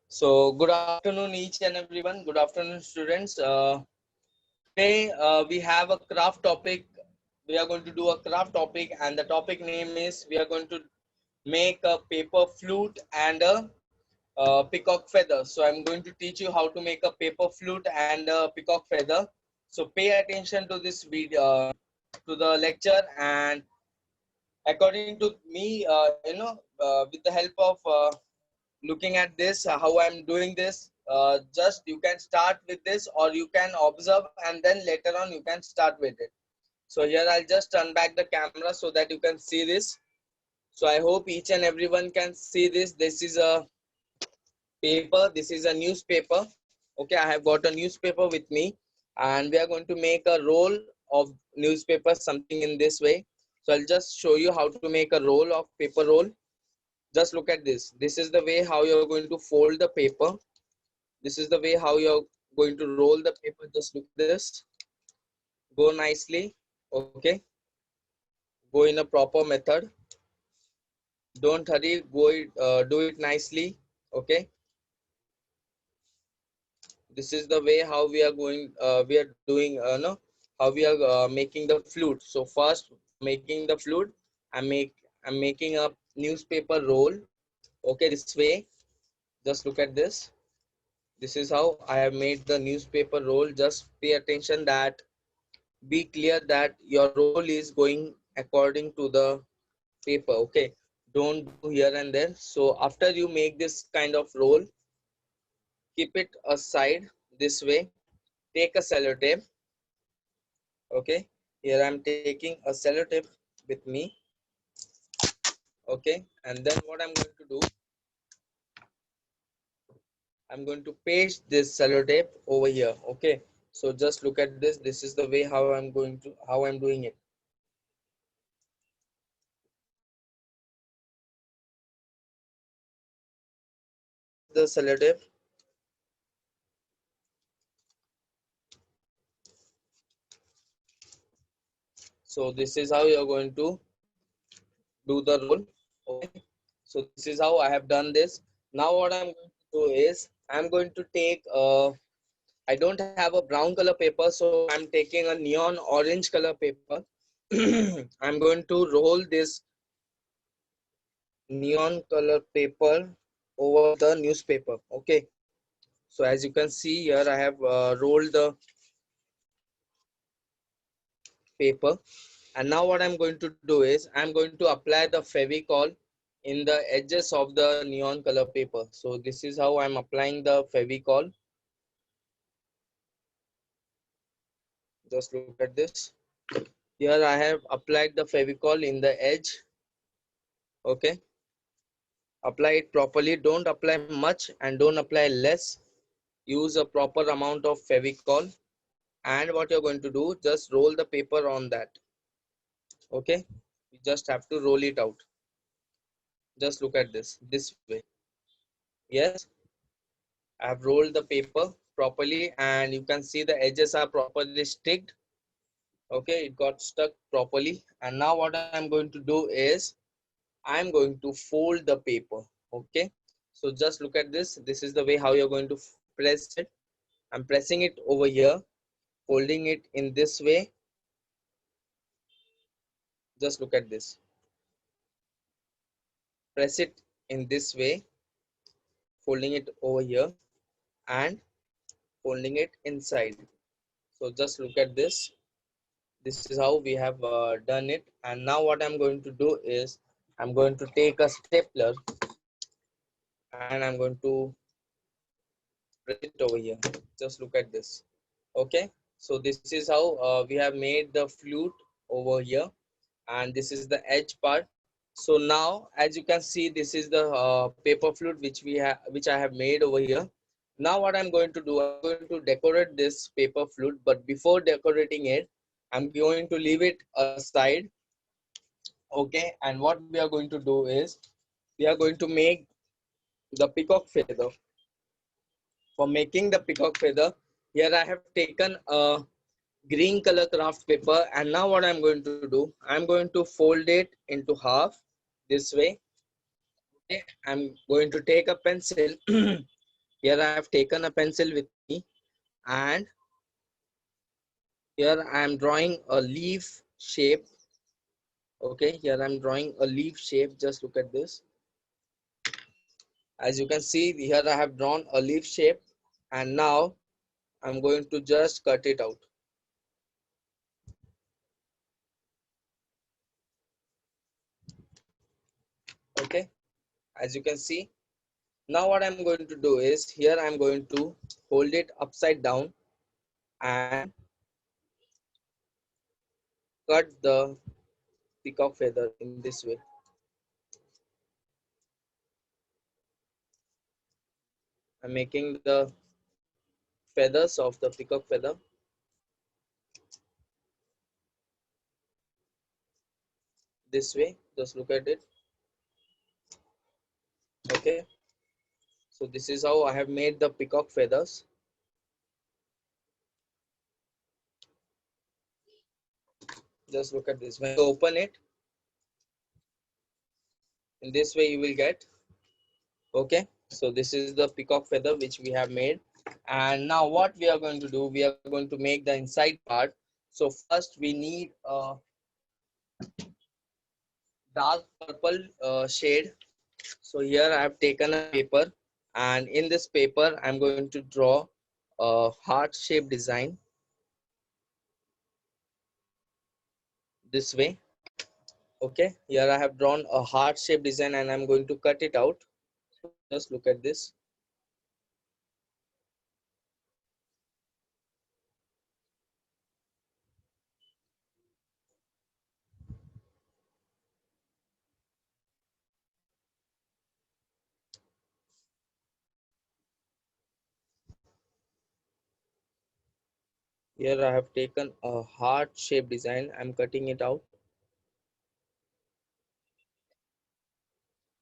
So, good afternoon, each and everyone. Good afternoon, students. Today we have a craft topic. We are going to do a craft topic, and the topic name is we are going to make a paper flute and a peacock feather. So, I'm going to teach you how to make a paper flute and a peacock feather. So, pay attention to this video, to the lecture, and according to me, with the help of looking at this, how I'm doing this, just you can start with this, or you can observe and then later on you can start with it. So here I'll just turn back the camera so that you can see this. So I hope each and everyone can see this. This is a paper, this is a newspaper. Okay, I have got a newspaper with me, and we are going to make a roll of newspaper, something in this way. So I'll just show you how to make a roll of paper roll. Just look at this. This is the way how you're going to fold the paper. This is the way how you're going to roll the paper. Just look at this. Go nicely. Okay. Go in a proper method. Don't hurry. Do it nicely. Okay. This is the way how we are going. We are doing. No, how we are making the flute. So first, making the flute, I'm making a newspaper roll. Okay, this way. Just look at this. This is how I have made the newspaper roll. Just pay attention that be clear that your roll is going according to the paper. Okay, don't do here and there. So after you make this kind of roll, keep it aside this way. Take a sellotape. Okay, here I'm taking a sellotape with me. Okay, and then what I'm going to do, I'm going to paste this sellotape over here. Okay, so just look at this. This is the way how I'm doing it. The sellotape. So this is how you're going to do the roll. Okay, so this is how I have done this. Now what I'm going to do is I'm going to take I don't have a brown color paper, so I'm taking a neon orange color paper. I'm going to roll this neon color paper over the newspaper. Okay, so as you can see here, I have rolled the paper, and now what I'm going to do is I'm going to apply the Fevicol in the edges of the neon color paper. So this is how I'm applying the Fevicol. Just look at this. Here I have applied the Fevicol in the edge. Okay, apply it properly. Don't apply much and don't apply less. Use a proper amount of Fevicol, and what you're going to do, just roll the paper on that. Okay, you just have to roll it out. Just look at this way. Yes, I have rolled the paper properly, and you can see the edges are properly sticked. Okay, it got stuck properly. And now what I'm going to do is I'm going to fold the paper. Okay, so just look at this. This is the way how you're going to press it. I'm pressing it over here, folding it in this way. Just look at this. press it in this way, folding it over here and folding it inside. So just look at this. This is how we have done it. And now what I'm going to do is I'm going to take a stapler and I'm going to press it over here. Just look at this. Okay, so this is how we have made the flute over here, and this is the edge part. So now as you can see, this is the paper flute which I have made over here. Now what I'm going to do, I'm going to decorate this paper flute, but before decorating it, I'm going to leave it aside. Okay, and what we are going to do is we are going to make the peacock feather. For making the peacock feather, here I have taken a green color craft paper, and now what I'm going to do, I'm going to fold it into half this way. Okay, I'm going to take a pencil. Here I have taken a pencil with me, and here I am drawing a leaf shape. Okay, here I'm drawing a leaf shape. Just look at this. As you can see, here I have drawn a leaf shape, and now I'm going to just cut it out. Okay, as you can see, now what I'm going to do is here I'm going to hold it upside down and cut the peacock feather in this way. I'm making the feathers of the peacock feather this way. Just look at it. Okay, so this is how I have made the peacock feathers. Just look at this. When you open it, in this way you will get. Okay, so this is the peacock feather which we have made. And now what we are going to do, we are going to make the inside part. So first we need a dark purple shade. So here I have taken a paper, and in this paper I'm going to draw a heart shaped design this way. Okay, here I have drawn a heart shaped design and I'm going to cut it out. So just look at this. Here I have taken a heart shaped design. I'm cutting it out.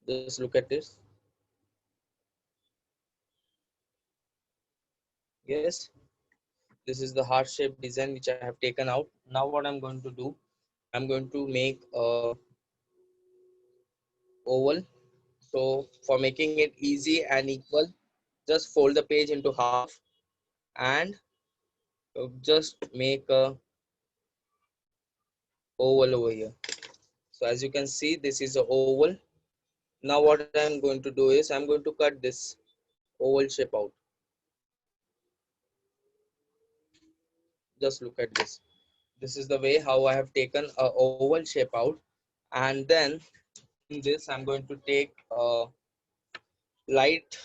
Just look at this. Yes, this is the heart shaped design which I have taken out. Now what I'm going to do, I'm going to make a oval. So for making it easy and equal, just fold the page into half and just make a oval over here. So as you can see, this is a oval. Now what I'm going to do is I'm going to cut this oval shape out. Just look at this. This is the way how I have taken a oval shape out, and then in this I'm going to take a light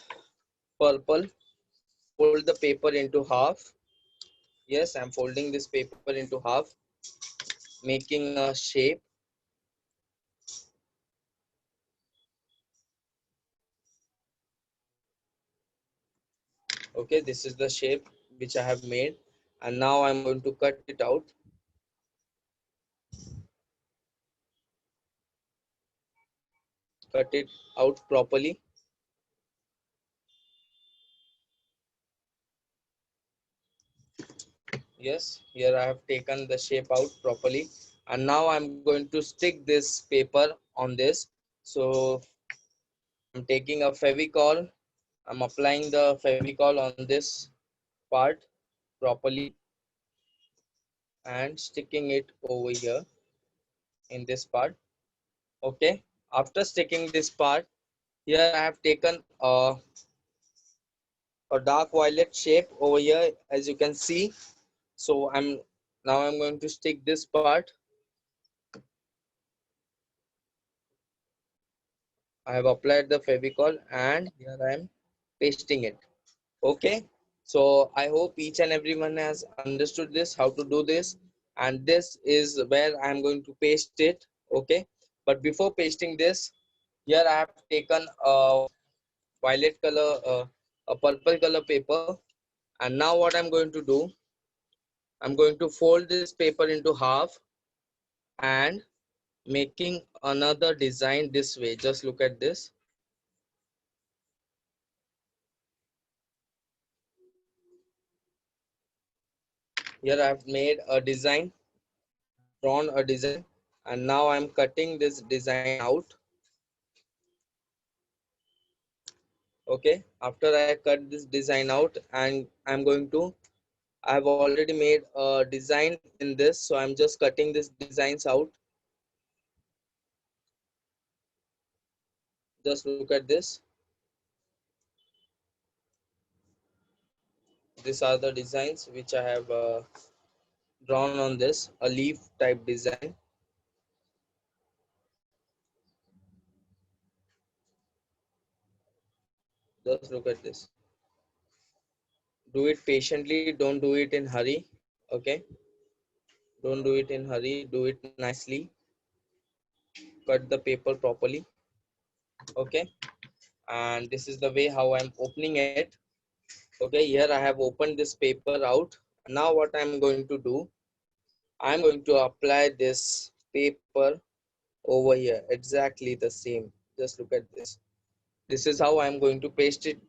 purple, fold the paper into half. Yes, I'm folding this paper into half, making a shape. Okay, this is the shape which I have made, and now I'm going to cut it out. Cut it out properly. Yes, here I have taken the shape out properly, and now I'm going to stick this paper on this. So I'm taking a Fevicol. I'm applying the Fevicol on this part properly and sticking it over here in this part. Okay. After sticking this part, here I have taken a dark violet shape over here, as you can see. So I'm going to stick this part. I have applied the Fevicol and here I am pasting it. Okay, so I hope each and everyone has understood this, how to do this, and this is where I am going to paste it. Okay, but before pasting this, here I have taken a violet color, a purple color paper, and now what I'm going to do, I'm going to fold this paper into half and making another design this way. Just look at this. Here I've made a design, drawn a design, and now I'm cutting this design out. Okay, after I cut this design out, and I've already made a design in this, so I'm just cutting this designs out. Just look at this. These are the designs which I have drawn on this, a leaf type design. Just look at this. Do it patiently, don't do it in hurry. Okay, don't do it in hurry, do it nicely. Cut the paper properly. Okay, and this is the way how I'm opening it. Okay, here I have opened this paper out. Now what I'm going to do, I'm going to apply this paper over here, exactly the same. Just look at this. This is how I'm going to paste it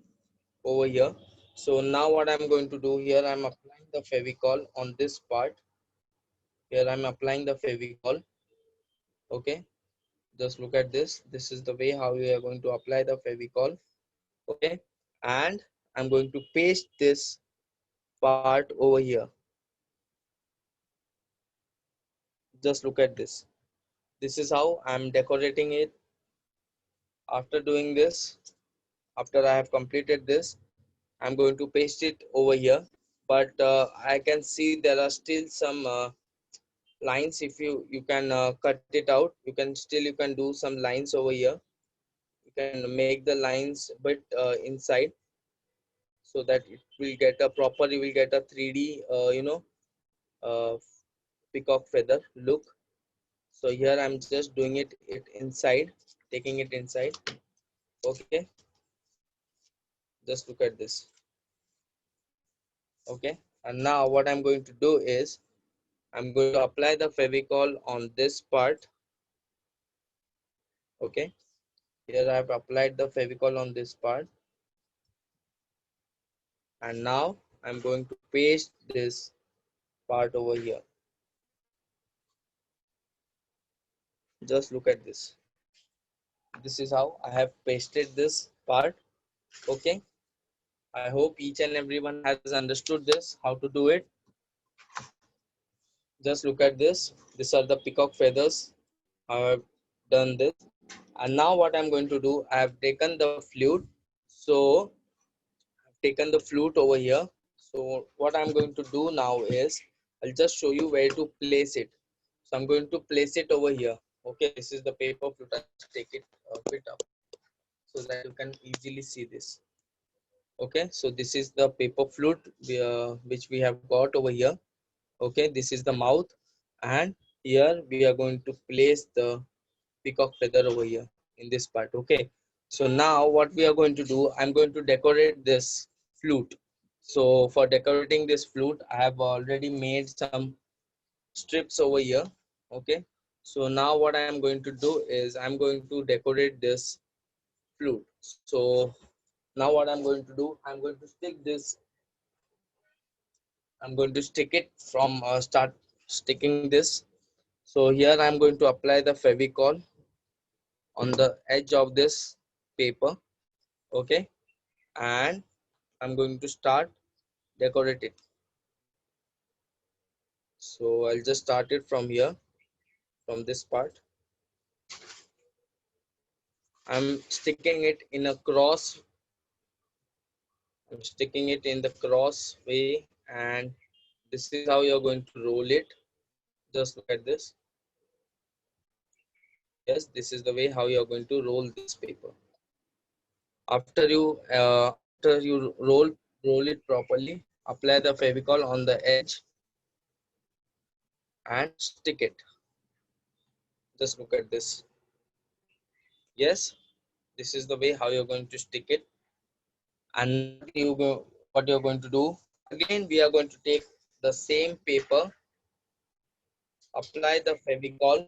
over here. So now what I'm going to do here, I'm applying the Fevicol on this part. Here I'm applying the Fevicol. Okay, just look at this. This is the way how you are going to apply the Fevicol. Okay, and I'm going to paste this part over here. Just look at this. This is how I'm decorating it. After doing this, after I have completed this, I'm going to paste it over here. But I can see there are still some lines. If you can cut it out, you can do some lines over here. You can make the lines a bit inside, so that it will get a proper, you will get a 3D uh, peacock feather look. So here I'm just doing it inside, taking it inside. Okay, just look at this. Okay, and now what I'm going to do is I'm going to apply the Fevicol on this part. Okay, here I have applied the Fevicol on this part, and now I'm going to paste this part over here. Just look at this. This is how I have pasted this part. Okay, I hope each and everyone has understood this, how to do it. Just look at this. These are the peacock feathers. I have done this. And now what I'm going to do, I have taken the flute. So I've taken the flute over here. So what I'm going to do now is I'll just show you where to place it. So I'm going to place it over here. Okay, this is the paper flute. I'll just take it a bit up so that you can easily see this. Okay, so this is the paper flute which we have got over here. Okay, this is the mouth, and here we are going to place the peacock feather over here in this part. Okay, so now what we are going to do, I'm going to decorate this flute. So for decorating this flute, I have already made some strips over here. Okay, so now what I am going to do is I'm going to decorate this flute. So now what I'm going to do, I'm going to stick it from start sticking this. So here I'm going to apply the Fevicol on the edge of this paper. Okay, and I'm going to start decorate it. So I'll just start it from here, from this part. I'm sticking it in a cross. I'm sticking it in the cross way, and this is how you're going to roll it. Just look at this. Yes, this is the way how you're going to roll this paper. After you roll it properly, apply the Fevicol on the edge and stick it. Just look at this. Yes, this is the way how you're going to stick it. And now what you're going to do, again we are going to take the same paper, apply the Fevicol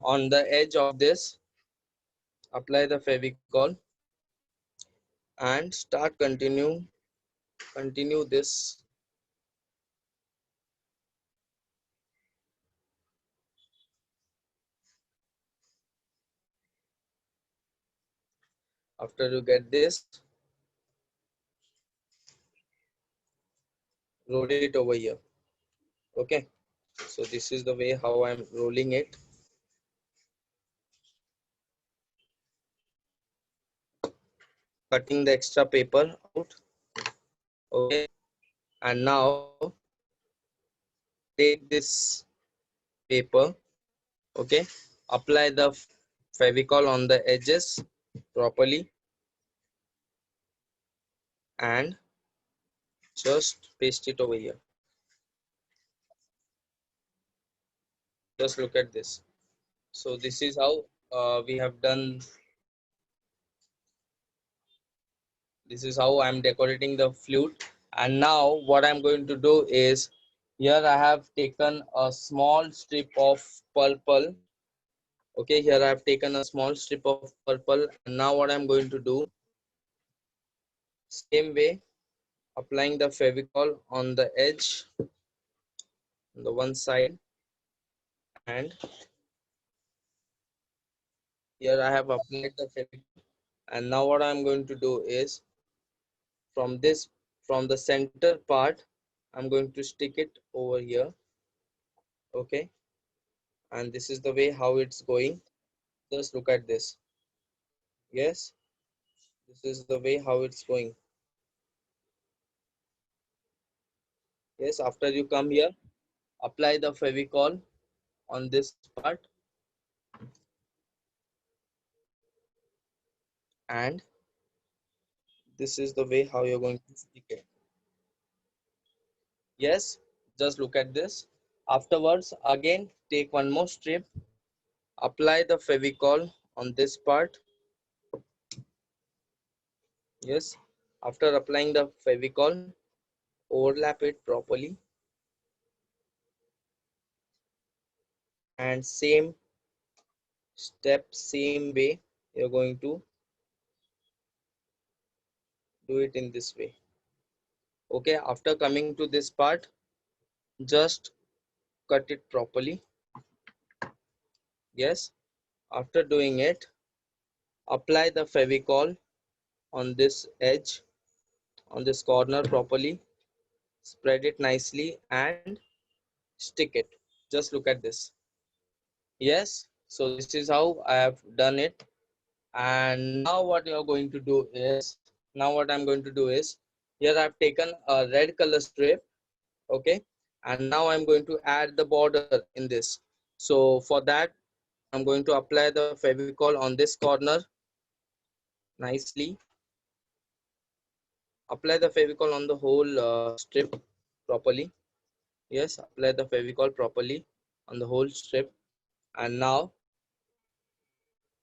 on the edge of this, apply the Fevicol and start continue this. After you get this, roll it over here. Okay, so this is the way how I'm rolling it. Cutting the extra paper out. Okay, and now take this paper. Okay, apply the Fevicol on the edges properly and just paste it over here. Just look at this. So this is how we have done. This is how I'm decorating the flute. And now what I'm going to do is, here I have taken a small strip of purple. Okay, here I have taken a small strip of purple. And now what I'm going to do, same way, applying the Fevicol on the edge, on the one side, and here I have applied the Fevicol. And now what I'm going to do is, from the center part, I'm going to stick it over here. Okay, and this is the way how it's going. Just look at this. Yes, this is the way how it's going. Yes, after you come here, apply the Fevicol on this part and this is the way how you're going to stick it. Yes, just look at this. Afterwards, again, take one more strip, apply the Fevicol on this part. Yes, after applying the Fevicol, overlap it properly and same step, same way, you're going to do it in this way. Okay, after coming to this part, just cut it properly. Yes, after doing it, apply the Fevicol on this edge, on this corner properly, spread it nicely and stick it. Just look at this. Yes, so this is how I have done it. And now what you're going to do is, now what I'm going to do is, here I've taken a red color strip. Okay, and now I'm going to add the border in this. So for that, I'm going to apply the Fevicol on this corner nicely. Apply the Fevicol on the whole strip properly. Yes, apply the Fevicol properly on the whole strip. And now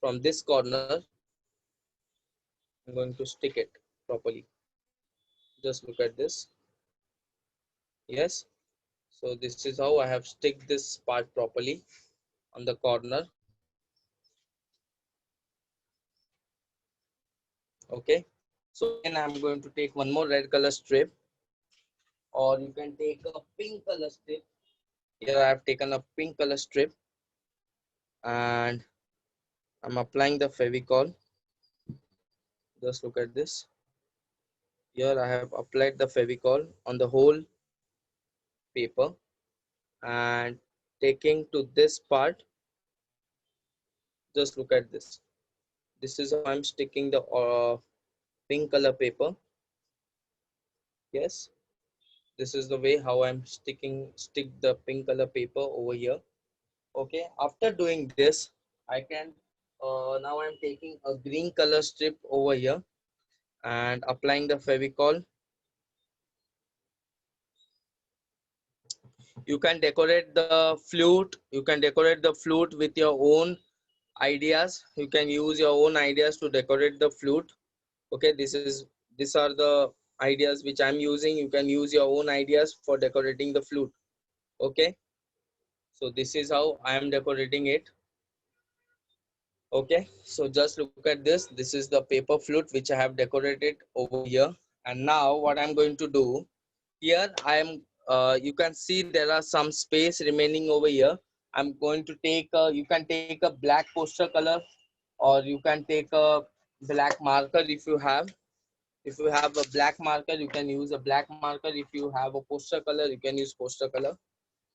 from this corner, I'm going to stick it properly. Just look at this. Yes, so this is how I have stick this part properly on the corner. Okay, so then I'm going to take one more red color strip, or you can take a pink color strip. Here I have taken a pink color strip and I'm applying the Fevicol. Just look at this. Here I have applied the Fevicol on the whole paper and taking to this part. Just look at this. This is how I'm sticking the pink color paper. Yes, this is the way how I'm stick the pink color paper over here. Okay, after doing this, I can now I'm taking a green color strip over here and applying the Fevicol. You can decorate the flute. You can decorate the flute with your own ideas. You can use your own ideas to decorate the flute. Okay, these are the ideas which I'm using. You can use your own ideas for decorating the flute. Okay, so this is how I am decorating it. Okay, so just look at this. This is the paper flute which I have decorated over here. And now what I'm going to do here, you can see there are some space remaining over here. I'm going to take you can take a black poster color, or you can take a black marker. If you have a black marker, you can use a black marker. If you have a poster color, you can use poster color.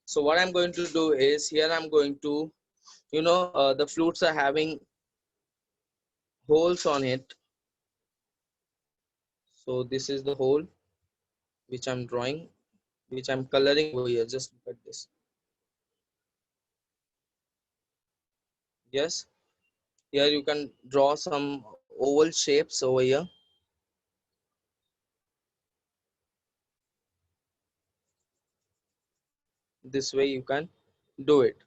So what I'm going to do is, here I'm going to, the flutes are having holes on it. So this is the hole which I'm drawing, which I'm coloring over here. Just look at this. Yes, here you can draw some oval shapes over here. This way you can do it.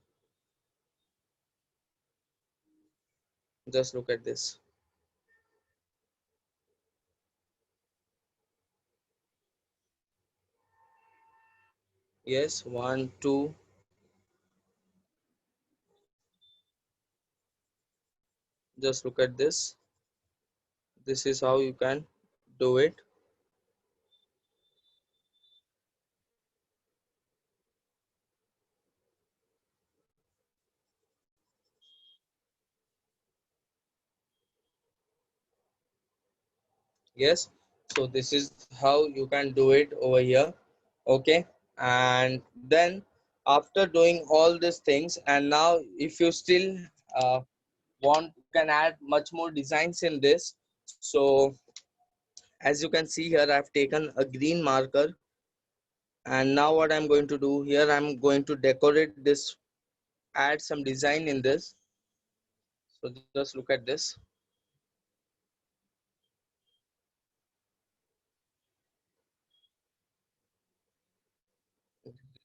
Just look at this. Yes, one, two. Just look at this. This is how you can do it. Yes, so this is how you can do it over here. Okay, and then after doing all these things, and now if you still uh, want, you can add much more designs in this. So as you can see here, I've taken a green marker, and now what I'm going to do here, I'm going to decorate this, add some design in this. So just look at this.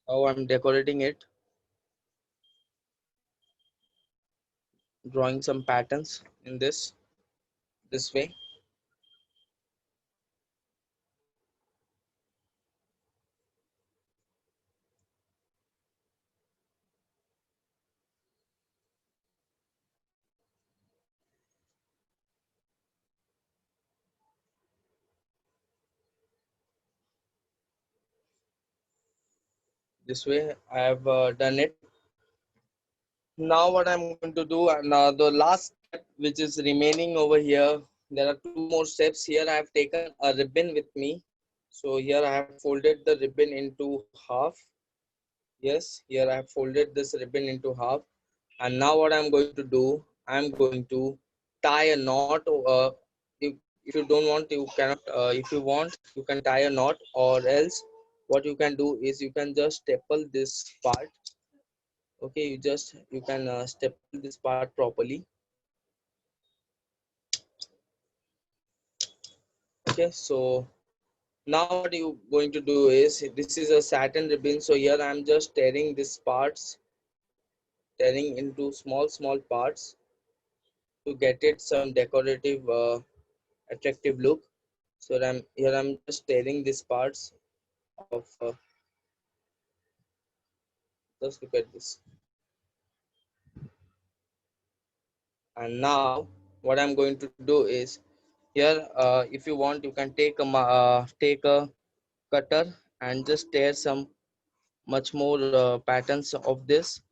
How I'm decorating it, drawing some patterns in this way. This way I have done it. Now what I'm going to do, and the last step which is remaining over here, there are two more steps. Here I have taken a ribbon with me. So here I have folded the ribbon into half. Yes, here I have folded this ribbon into half. And now what I'm going to do, I'm going to tie a knot. If you don't want, you cannot. If you want, you can tie a knot, or else what you can do is you can just staple this part. Okay, you can staple this part properly. Okay, so now what you going to do is, this is a satin ribbon, so here I'm just tearing these parts, tearing into small parts to get it some decorative attractive look. So I'm just tearing these parts of just look at this. And now what I'm going to do is, here if you want, you can take a cutter and just tear some much more patterns of this.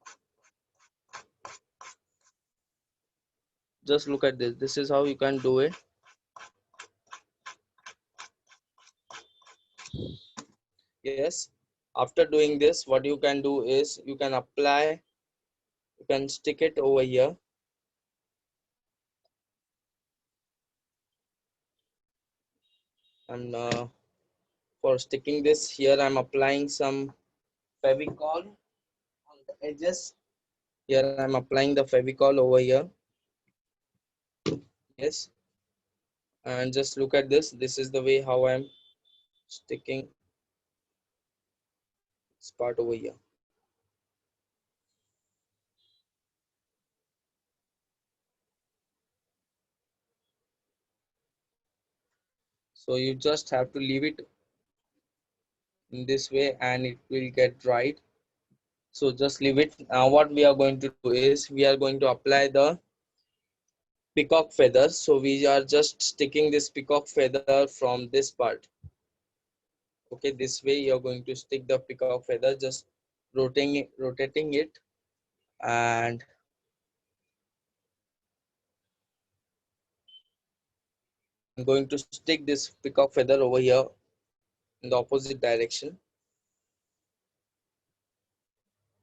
Just look at this. This is how you can do it. Yes, after doing this, what you can do is you can apply, you can stick it over here. I'm for sticking this here, I'm applying some Fevicol on the edges. Here I'm applying the Fevicol over here. Yes, and just look at this. This is the way how I'm sticking this part over here. So you just have to leave it in this way and it will get dried. So just leave it. Now what we are going to do is we are going to apply the peacock feathers. So we are just sticking this peacock feather from this part. Okay, this way you're going to stick the peacock feather, just rotating it, and I'm going to stick this peacock feather over here in the opposite direction,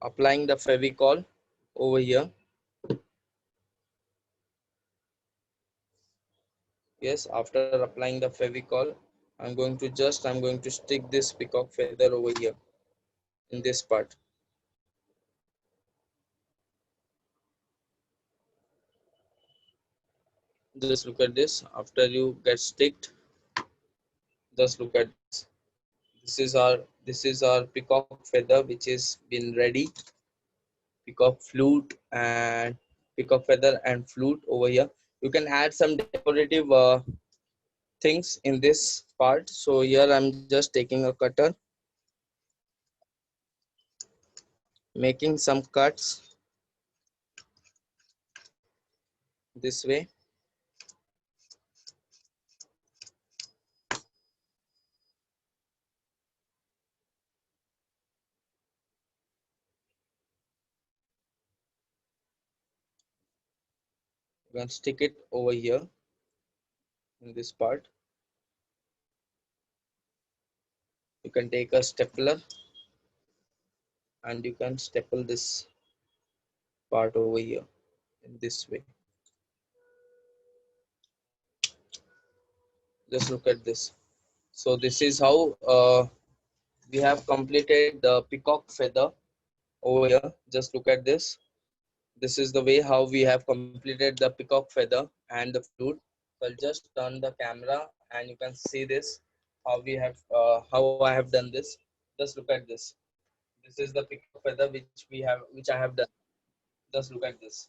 applying the Fevicol over here. Yes, after applying the Fevicol, I'm going to stick this peacock feather over here in this part. Just look at this. After you get sticked, just look at this. This is our peacock feather which is been ready. Peacock flute and peacock feather and flute over here. You can add some decorative things in this part. So here I'm just taking a cutter, making some cuts this way. You can stick it over here in this part. You can take a stapler and you can staple this part over here in this way. Just look at this. So this is how we have completed the peacock feather over here. Just look at this. This is the way how we have completed the peacock feather and the flute. So I'll just turn the camera and you can see this how we have how I have done this. Just look at this. This is the peacock feather which I have done. Just look at this.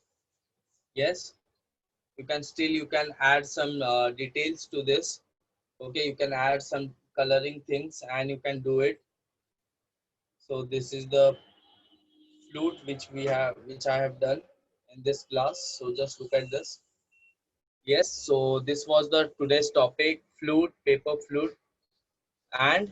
Yes, you can add some details to this. Okay, you can add some coloring things and you can do it. So this is the flute which I have done in this class. So just look at this. Yes, so this was the today's topic, flute, paper flute, and